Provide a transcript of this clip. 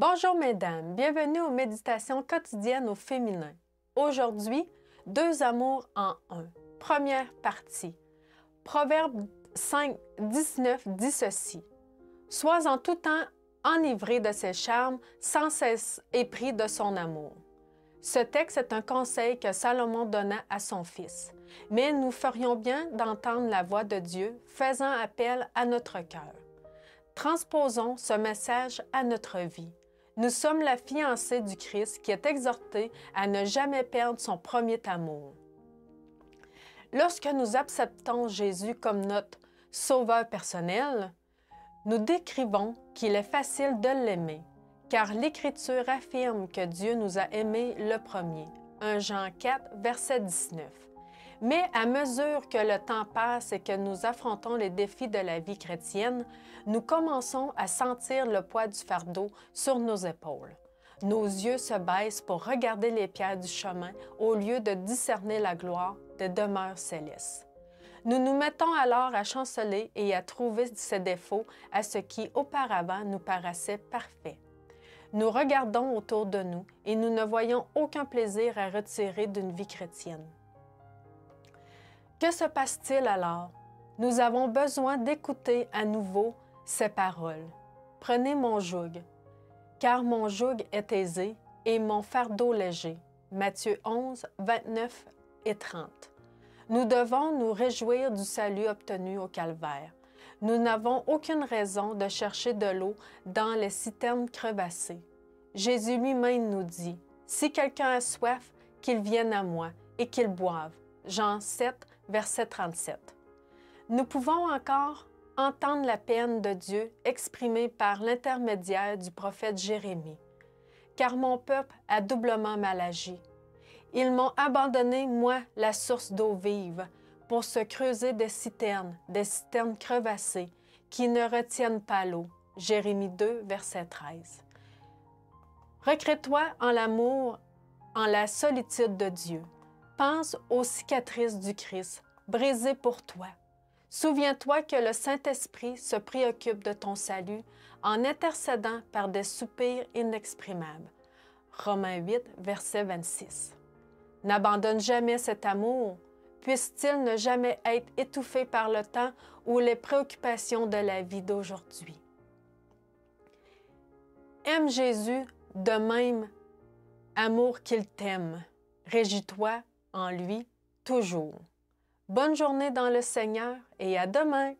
Bonjour mesdames, bienvenue aux méditations quotidiennes au féminin. Aujourd'hui, deux amours en un. Première partie. Proverbe 5, 19 dit ceci. « Sois en tout temps enivré de ses charmes, sans cesse épris de son amour. » Ce texte est un conseil que Salomon donna à son fils, mais nous ferions bien d'entendre la voix de Dieu faisant appel à notre cœur. Transposons ce message à notre vie. Nous sommes la fiancée du Christ qui est exhortée à ne jamais perdre son premier amour. Lorsque nous acceptons Jésus comme notre sauveur personnel, nous décrivons qu'il est facile de l'aimer, car l'Écriture affirme que Dieu nous a aimés le premier. 1 Jean 4, verset 19. Mais à mesure que le temps passe et que nous affrontons les défis de la vie chrétienne, nous commençons à sentir le poids du fardeau sur nos épaules. Nos yeux se baissent pour regarder les pierres du chemin au lieu de discerner la gloire des demeures célestes. Nous nous mettons alors à chanceler et à trouver ses défauts à ce qui auparavant nous paraissait parfait. Nous regardons autour de nous et nous ne voyons aucun plaisir à retirer d'une vie chrétienne. Que se passe-t-il alors? Nous avons besoin d'écouter à nouveau ces paroles. « Prenez mon joug, car mon joug est aisé et mon fardeau léger. » Matthieu 11, 29 et 30. Nous devons nous réjouir du salut obtenu au calvaire. Nous n'avons aucune raison de chercher de l'eau dans les citernes crevassées. Jésus lui-même nous dit, « Si quelqu'un a soif, qu'il vienne à moi et qu'il boive. » Jean 7, verset 37. Nous pouvons encore entendre la peine de Dieu exprimée par l'intermédiaire du prophète Jérémie. « Car mon peuple a doublement mal agi. Ils m'ont abandonné, moi, la source d'eau vive, pour se creuser des citernes crevassées, qui ne retiennent pas l'eau. » Jérémie 2, verset 13. Recrée-toi en l'amour, en la solitude de Dieu. Pense aux cicatrices du Christ, brisées pour toi. Souviens-toi que le Saint-Esprit se préoccupe de ton salut en intercédant par des soupirs inexprimables. Romains 8, verset 26. N'abandonne jamais cet amour, puisse-t-il ne jamais être étouffé par le temps ou les préoccupations de la vie d'aujourd'hui. Aime Jésus de même amour qu'il t'aime. Régis-toi en lui toujours. Bonne journée dans le Seigneur et à demain!